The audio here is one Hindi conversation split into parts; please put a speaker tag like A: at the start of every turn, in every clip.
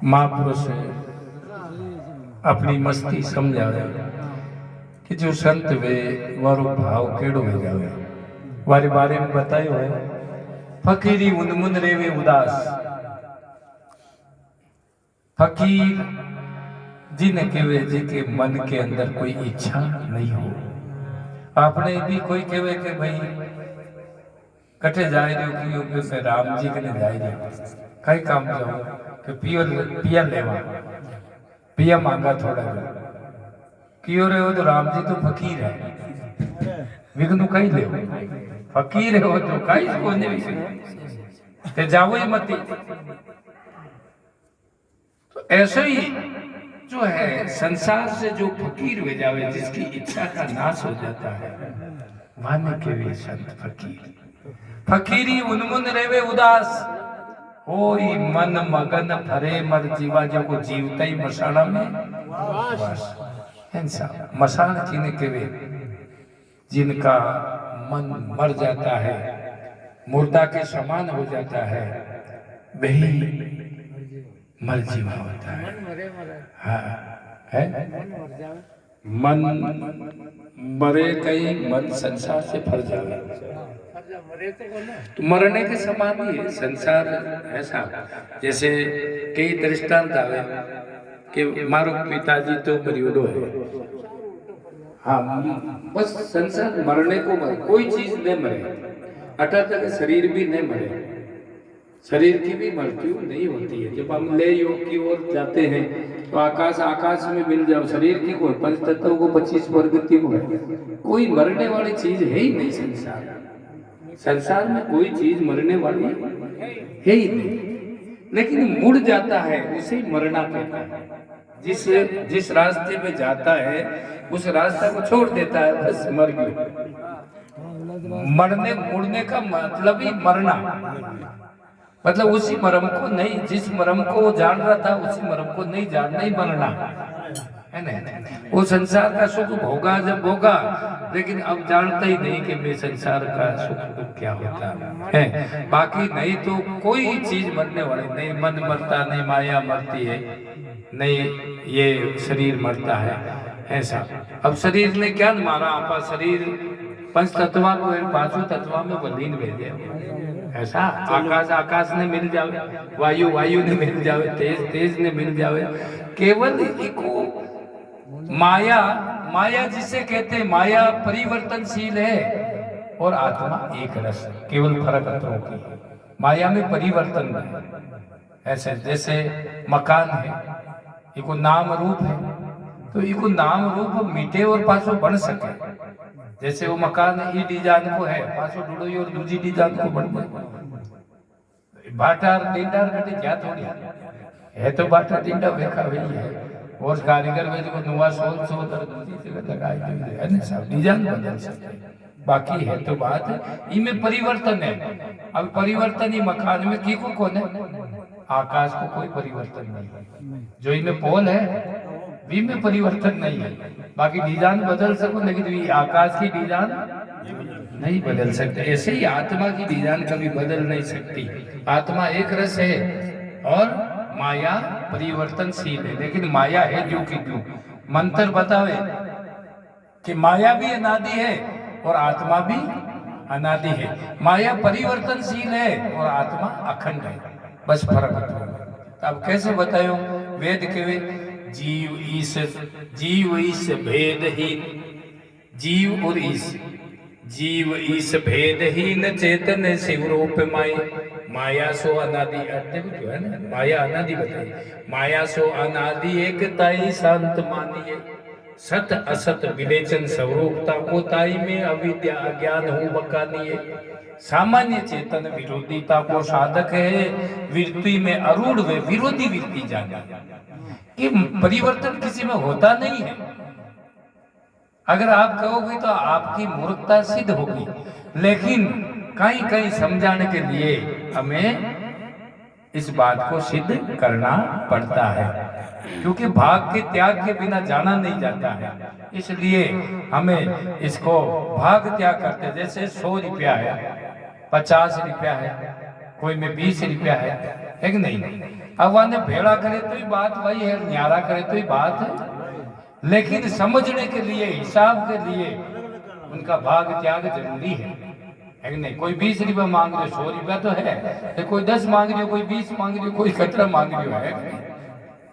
A: महापुरुष अपनी मस्ती समझावे कि जो संत वे वारो भाव केड़ो हो जावे। वारे बारे में बतायो है, फकीरी उन्मुन रेवे उदास। फकीर जिन्हें कहवे जिनके मन के अंदर कोई इच्छा नहीं हो। आपने भी कोई कहवे कि भाई कटे जाए रहे हो कि मैं राम जी कने जाए रहे कई काम जाओ कि पिया लेवा पिया मांगा थोड़ा जो क्यों रहे हो तो राम जी तो फकीर है विघ्नु कहीं ले फकीर है वो तो कहीं को नहीं ते जाओ ही मत। तो ऐसे ही जो है संसार से जो फकीर हो जावे जिसकी इच्छा का नाश हो जाता है वाने के वे संत फकीर। फकीरी उन्मुन रेवे उदास होई मन मगन भरे मर जीवा जो को जीवता ही मसाला में वास। मसाल जिन्हें केवे जिनका मन मर जाता है मुर्दा के समान हो जाता है वही मर जीवा होता है। हाँ है मन मरे कई मन संसार से फर जावे तो मरने के समान ही है संसार। ऐसा जैसे कई दृष्टांत आवे कि मारो पिताजी तो मरियोडो है। हाँ बस संसार मरने को मरे कोई चीज नहीं मरे अटा तक शरीर भी नहीं मरे। शरीर की भी मृत्यु नहीं होती है। जब हम ले योग की ओर जाते हैं तो आकाश में मिल जाओ शरीर की कोई पंच तत्व को 25 वर्ग की को है कोई मरने वाली चीज है ही नहीं। संसार में कोई चीज मरने वाली है ही नहीं लेकिन मुड़ जाता है उसे मरना कहता है। जिस रास्ते पे जाता है उस रास्ता को छोड़ देता है बस मर गया। मरने मुड़ने का मतलब ही मरना मतलब उसी मरम को नहीं जिस मरम को वो जान रहा था उसी मरम को नहीं जानना ही मरना है ना। वो संसार का सुख भोगा जब भोगा लेकिन अब जानता ही नहीं कि मैं संसार का सुख क्या होता है। बाकी नहीं तो कोई चीज मरने वाली नहीं। मन मरता नहीं माया मरती है नहीं ये शरीर मरता है ऐसा। अब शरीर ने क्या मारा आपा शरीर पंच तत्वा को पांचों तत्वा में लीन भेजे ऐसा। आकाश ने मिल जावे वायु ने मिल जावे तेज ने मिल जावे। केवल इको माया जिसे कहते हैं माया परिवर्तनशील है और आत्मा एक रस केवल फर्क अतरों की है। माया में परिवर्तन है ऐसे जैसे मकान है इको नाम रूप है तो इको नाम रूप मिटे और पासो बन सके। जैसे वो मकान ई डिजाइन को है पासो डुडोई और दूसरी डिजाइन को बन जाए। बाटार डिंडार कटे क्या थोड़ी है तो बाटा डिंडा देखा हुई है और कारीगर में जो नुआ सोल दूसरी जगह लगाई गई है ना सब डिजाइन बदल सकते। बाकी है तो बात इनमें परिवर्तन है। अब परिवर्तन ही मकान में की को कौन है आकाश को कोई परिवर्तन नहीं है। जो इनमें पोल है वी में परिवर्तन नहीं है। बाकी डिजाइन बदल सको लेकिन आकाश की डिजाइन नहीं बदल सकते। ऐसे ही आत्मा की डिजाइन कभी बदल नहीं सकती। आत्मा एक रस है और माया परिवर्तनशील है लेकिन माया है जो कि क्यों मंत्र बतावे कि माया भी अनादि है और आत्मा भी अनादि है। माया परिवर्तनशील है और आत्मा अखंड है बस फर्क है। अब कैसे बतायो वेद के जीव ईश भेदहीन जीव और ईश भेदहीन चेतन शिवरूप माया सो अनादि जो है ना माया अनादि बताई। माया सो अनादि एक ताई शांत मानिए सत असत विवेचन स्वरूपता को ताई में अविद्या अज्ञान हो बकानिए। सामान्य चेतन विरोधिता को साधक है वृत्ति में अरूढ़ वे विरोधी वृत्ति जाना। ये परिवर्तन किसी में होता नहीं है। अगर आप कहोगे तो आपकी मूर्खता सिद्ध होगी लेकिन कहीं समझाने के लिए हमें इस बात को सिद्ध करना पड़ता है क्योंकि भाग के त्याग के बिना जाना नहीं जाता है। इसलिए हमें इसको भाग त्याग करते जैसे 100 रुपया है 50 रुपया है कोई में 20 रुपया है कि नहीं अवाने भेड़ा करे तो ही बात वही है, न्यारा करे तो ही बात है, लेकिन समझने के लिए, हिसाब के लिए उनका भाग त्याग जरूरी है कि नहीं? कोई 20 रुपया मांग रहे, 100 रुपया तो है, कोई 10 मांग रही हो, कोई 20 मांग रही हो, कोई 17 मांग रही हो,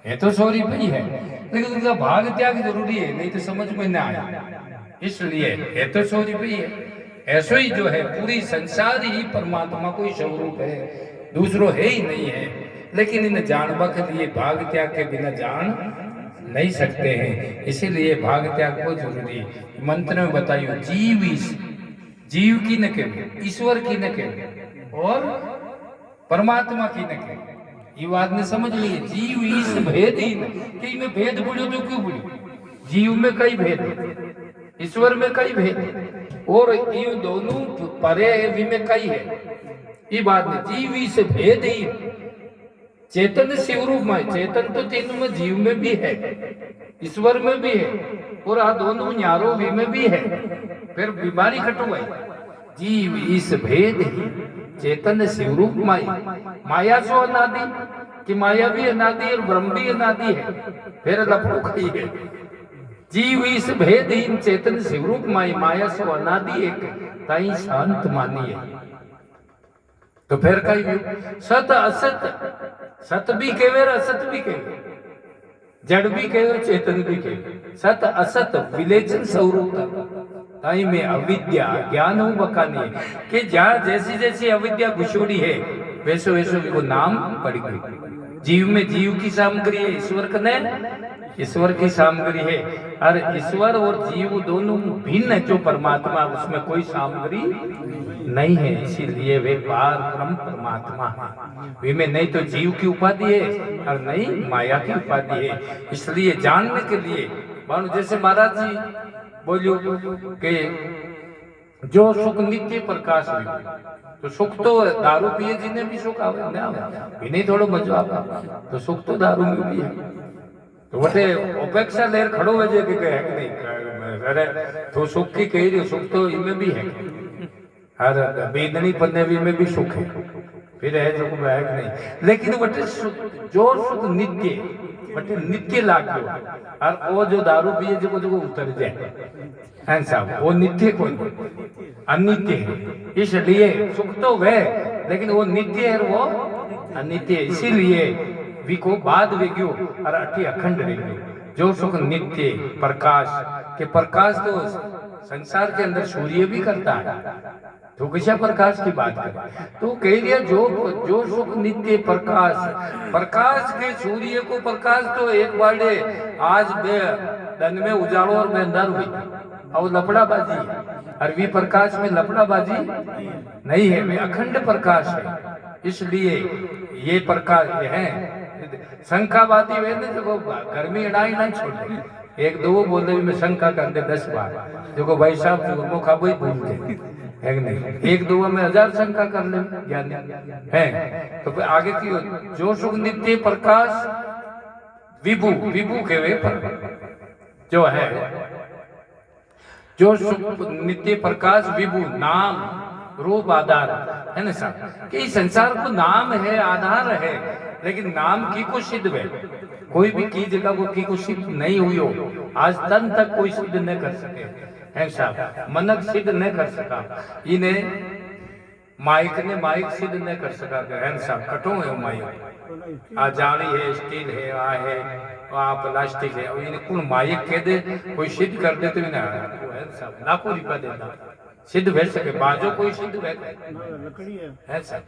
A: है तो 100 रुपये ही है, लेकिन उनका भाग त्याग जरूरी है, नहीं तो समझ में ना आया, इसलिए है तो 100 रुपये ही है। ऐसो ही जो है पूरी संसार ही परमात्मा को ही स्वरूप है, दूसरो है ही नहीं है, लेकिन इन जानवा के लिए भाग त्याग के बिना जान नहीं सकते हैं, इसीलिए भाग त्याग को जरूरी है। मंत्र में बताइयो, जीव की न के, ईश्वर की न के और परमात्मा की न के, ये बात ने समझ ली है। जीव ईश भेद ही न, कि इनमें भेद बोलो तो क्यों बोलो? जीव में कई भेद है, ईश्वर में कई भेद है, और ये दोनों परे है, में कई है, ये बात नहीं। जीव ईश भेद ही, चेतन शिव रूप में, चेतन तो तीनों में, जीव में भी है, ईश्वर में भी है, और आ दोनों न्यारो भी में भी है, फिर बीमारी खटो गई। जीव ईश भेद ही, चेतन शिव रूप माई, माया सो अनादि, कि माया भी अनादि और ब्रह्म भी अनादि है, फिर लफड़ो कही है। जीव ईश भेद ही, चेतन शिव रूप माई, माया सो अनादि एक, ताई शांत मानी है। तो फिर कही सत असत, सत भी कहे असत भी कहे, जड़ भी कहे चेतन भी कहे, सत असत विलेचन स्वरूप ताई में अविद्या ज्ञान हो बकानी, कि जहाँ जैसी जैसी अविद्या घुसोड़ी है वैसे वैसे वो नाम पड़ गई। जीव में जीव की सामग्री है, ईश्वर कने ईश्वर की सामग्री है, और ईश्वर और जीव दोनों भिन्न है, जो परमात्मा उसमें कोई सामग्री नहीं है, इसीलिए वे पार ब्रह्म परमात्मा है। वे में नहीं तो जीव की उपाधि है और नहीं माया की उपाधि है। इसलिए जानने के लिए मानो जैसे महाराज जी बोलियो कि जो सुख नित्य प्रकाश हुई, तो सुख तो दारू पिए जिन्हें भी सुख आवे भी नहीं, थोड़ो मजा आवे, तो सुख तो दारू में भी है, तो वटे अपेक्षा लेर खड़ो वजह के कहे कि नहीं, अरे तो सुख की कही रही, सुख तो इनमें भी है, हर बेदनी पन्ने में भी सुख है, फिर है जो है कि नहीं, लेकिन वटे जो सुख नित्य, वटे नित्य लाग्यो, और वो जो दारू पिए जो उतर जाए ऐसा, वो नित्य कोई अनित्य है, इसलिए सुख तो वह, लेकिन वो नित्य है, वो अनित्य, इसीलिए वी को बाद वेग्यो और अति अखंड वेग्यो। जो सुख नित्य प्रकाश के, प्रकाश तो संसार के अंदर सूर्य भी करता है, तो किसा प्रकाश की बात करें, तो कह दिया जो सुख नित्य प्रकाश, प्रकाश के सूर्य को प्रकाश तो एक बार आज दिन में उजाड़ो और बेंदार हुई, और लपड़ाबाजी, अरवी प्रकाश में लपड़ाबाजी नहीं है, वे अखंड प्रकाश है, इसलिए ये प्रकाश है। शंखाबादी वे ने जो गर्मी अड़ाई ना छोड़े, एक दो बोल दे में शंका करते 10 बार, जो भाई साहब जो खाबो ही भूल गए है कि नहीं, एक दो में 1000 शंका कर ले ज्ञान है। तो आगे की जो सुख नित्य प्रकाश विभू, विभू के वे जो है, जो सुख नित्य प्रकाश विभू, नाम रूप आधार है ना साहब, कि संसार को नाम है, आधार है, लेकिन नाम की को सिद्ध है, कोई भी की जगह को की को सिद्ध नहीं हुई हो, आज तन तक कोई सिद्ध नहीं कर सके है साहब, मनक सिद्ध नहीं कर सका, इन्हें माइक ने माइक सिद्ध नहीं कर सका है साहब, कटो है माइक, आ जाली है, स्टील है, आ है, आ प्लास्टिक है, और इन्हें कौन माइक कह दे, कोई सिद्ध कर दे तो इन्हें है साहब लाखों रुपया देता सिद्ध भेज सके, बाजो कोई सिद्ध है साहब,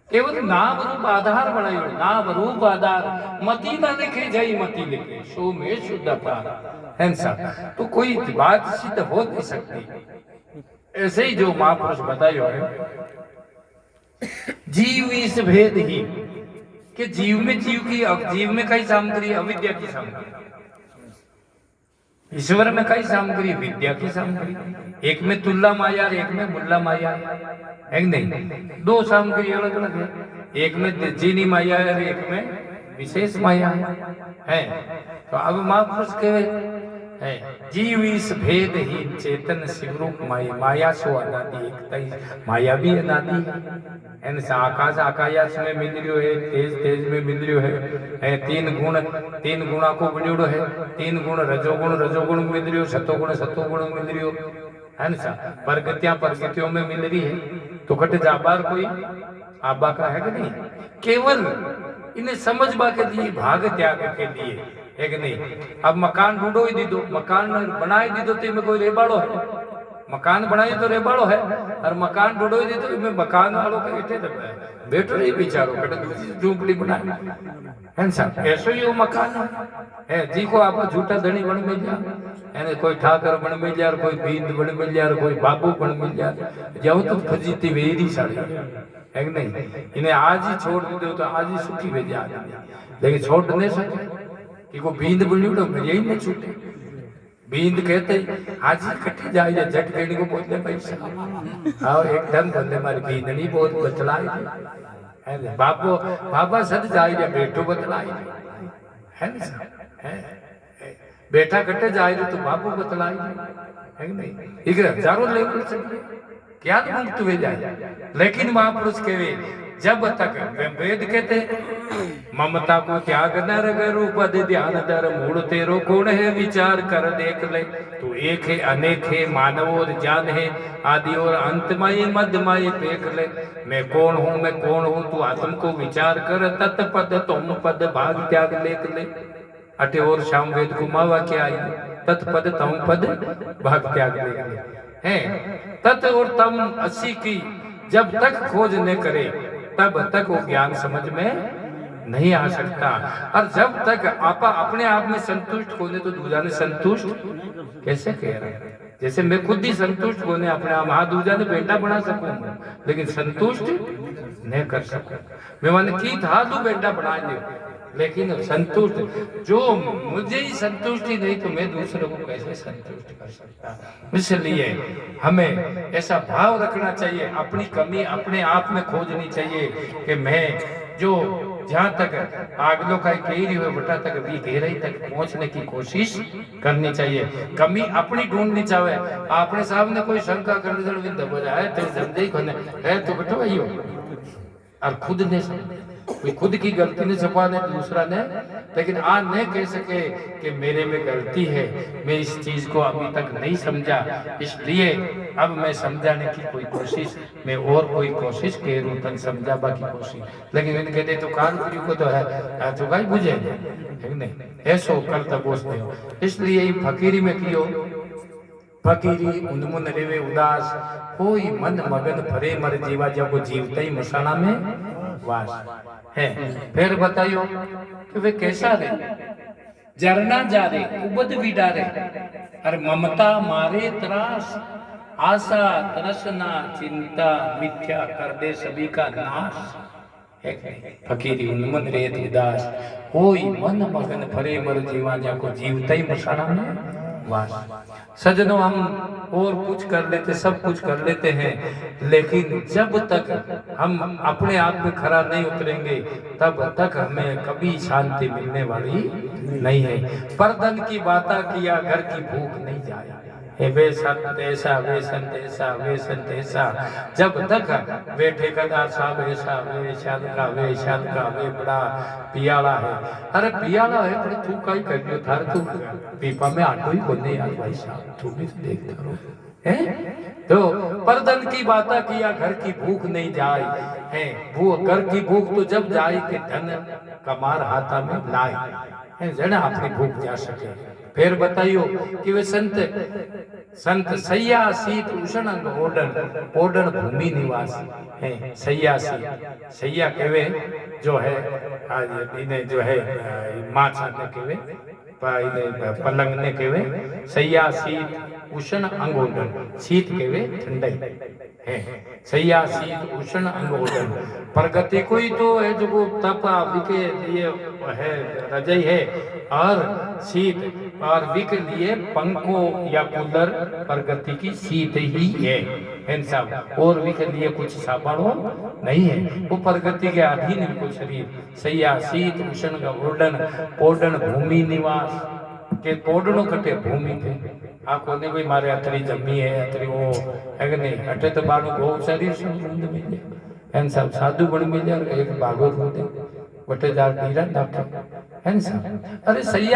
A: केवल नाम रूप आधार बनायो, नाम रूप आधार, मति ना लिखे जाई मति लिखे, सो में शुद्ध पार है साहब, तो कोई बात सिद्ध हो नहीं सकती। ऐसे ही जो महापुरुष बतायो है, जीव इस भेद ही, कि जीव में जीव में कई सामग्री, अविद्या की सामग्री, ईश्वर में कई सामग्री, विद्या की सामग्री, एक में तुल्ला माया, एक में मुल्ला माया है कि नहीं, दो सामग्री अलग अलग है, एक में जीनी माया है, एक में विशेष माया है। तो अब महापुरुष कहे है जीव ईस भेद ही चेतन शिवरूप माया माया सो अनादि एक तई माया भी अनादि है सा आकाश आकाश में मिल रह्यो है तेज तेज में मिल रह्यो है तीन गुणा को बणियोड़ो है तीन गुण रजोगुण मिल रह्यो सतोगुण मिल रह्यो है ना सा प्रगतियों में मिल रही है तो कट जाबार कोई आबा का है कि नहीं केवल इन्हें समझबा के लिए भाग त्याग के लिए है कि नहीं। अब मकान ढूंढो ही दीदो मकान बनाए दीदो तो इनमें कोई रेबाड़ो है मकान बनाए तो रेबाड़ो है और मकान ढूंढो ही दीदो इनमें मकान वालों का बैठे बैठो नहीं बेचारो कटे दूसरी झूंपड़ी बनाए है ना ऐसो ही वो मकान है जी को आप झूठा धनी बन मिल जा એને કોઈ ઠાકર બન મિલ યાર કોઈ ભીંદ બન મિલ યાર કોઈ બાબू बन मिल यार जाओ तो फजीती वेरी साड़ी है कि नहीं इन्हें आज ही छोड़ दो तो आज ही सुखी भेजा लेकिन छोड़ नहीं सके कि को भींद बनी उड़ो यही नहीं छूटे भींद कहते आज ही कट्टी जाए झट कहने को बोलते पैसा हाँ एकदम बोलते मारी भींदनी बहुत बतलाई है बाबा सद जाए बेटो बतलाई है ना है बेटा कटे जाए तो बाबू बतलाई है नहीं ठीक है हजारों लेवल से क्या मुक्त हुए जाए लेकिन महापुरुष कहे जब तक वेद कहते ममता को त्याग न रगरु पद ध्यान दर मूल तेरो गुण है विचार कर देख ले तू एक है अनेक है मानव और जान है आदि और अंतमय मध्यमय देख ले मैं कौन हूँ तू आत्म को विचार कर तत्पद तुम पद भाग त्याग लेख ले अटे और शाम वेद को मावा क्या आई तत्पद तम पद भाग त्याग है तत् और तम 80 की जब तक खोज न करे तब तक वो ज्ञान समझ में नहीं आ सकता और जब तक आपा अपने आप में संतुष्ट होने तो दूजा ने संतुष्ट कैसे कह रहे हैं जैसे मैं खुद ही संतुष्ट होने अपने आप हाँ दूजा ने बेटा बना सकूं लेकिन संतुष्ट नहीं कर सकूं मैं मैंने की था तू बेटा बना दे लेकिन संतुष्ट जो मुझे ही संतुष्टि नहीं तो मैं दूसरों को कैसे संतुष्ट कर सकता इसलिए हमें ऐसा भाव रखना चाहिए अपनी कमी अपने आप में खोजनी चाहिए कि मैं जो जहाँ तक आगलो का घेरी हुए बटा तक भी गहराई तक पहुँचने की कोशिश करनी चाहिए कमी अपनी ढूंढनी चाहिए अपने सामने कोई शंका करने दबो जाए तो समझे है तो बेटो आइयो और खुद ने कोई खुद की गलती ने छुपा दे दूसरा ने लेकिन आज नहीं कह सके कि मेरे में गलती है मैं इस चीज को अभी तक नहीं समझा इसलिए अब मैं समझाने की कोई कोशिश मैं और कोई कोशिश करूं तक समझा बाकी कोशिश लेकिन मैंने कहते तो कान को तो है तो गाय बुझे नहीं ऐसो करता बोसते हो इसलिए फकीरी में कियो फकीरी उन्मुन रेवे उदास कोई मन मगन भरे मर जीवा जब जीवता ही मसाना में वास है फिर बताइयो कि वे कैसा रे जरना जा रे उबद विडारे और ममता मारे त्रास आशा तृष्णा चिंता मिथ्या कर दे सभी का नाश फकीरी उन्मन रेत उदास होई मन मगन भरे मर जीवा जाको जीवता ही मसाना में वास सजनों हम और कुछ कर लेते सब कुछ कर लेते हैं लेकिन जब तक हम अपने आप में खरा नहीं उतरेंगे तब तक हमें कभी शांति मिलने वाली नहीं है परधन की बाता किया घर की भूख नहीं जाए वे संत ऐसा वे संत ऐसा वे संत ऐसा जब तक वे ठेकेदार साहब ऐसा वे शाद का वे बड़ा पियाला है अरे पियाला है पर तू कहीं कर दियो थार तू पीपा में आटो ही बोलने यार भाई साहब तू भी तो देखते रहो है तो परधन की बाता किया घर की भूख नहीं जाए है वो घर की भूख तो जब जाए कि धन कमार हाथा में लाए है जना अपनी भूख जा सके फिर बताइयो कि वे संत सैया शीत उष्ण ओडन भूमि निवास है सैया शीत सैया केवे जो है आज इन्हें जो है माछा ने केवे पलंग ने केवे सैया शीत उष्ण अंगोडन शीत केवे ठंडाई है सैया शीत उष्ण अंगोडन प्रगति कोई तो है जो तप के लिए है रजई है और शीत और विक लिए पंखों या कूलर प्रगति की शीत ही है सब और विक लिए कुछ साबाड़ो नहीं है वो प्रगति के अधीन इनको शरीर सैया शीत उष्ण का ओडन ओडन भूमि निवास के पोडणो कटे भूमि पे आखो ने भाई मारे अतरी जमी है अतरी वो है कि नहीं अटे तो बाणु बहुत शरीर संबंध में ले एन सब साधु बन में ले एक भागवत होते बटे जार डीरा नाखे है सब अरे सही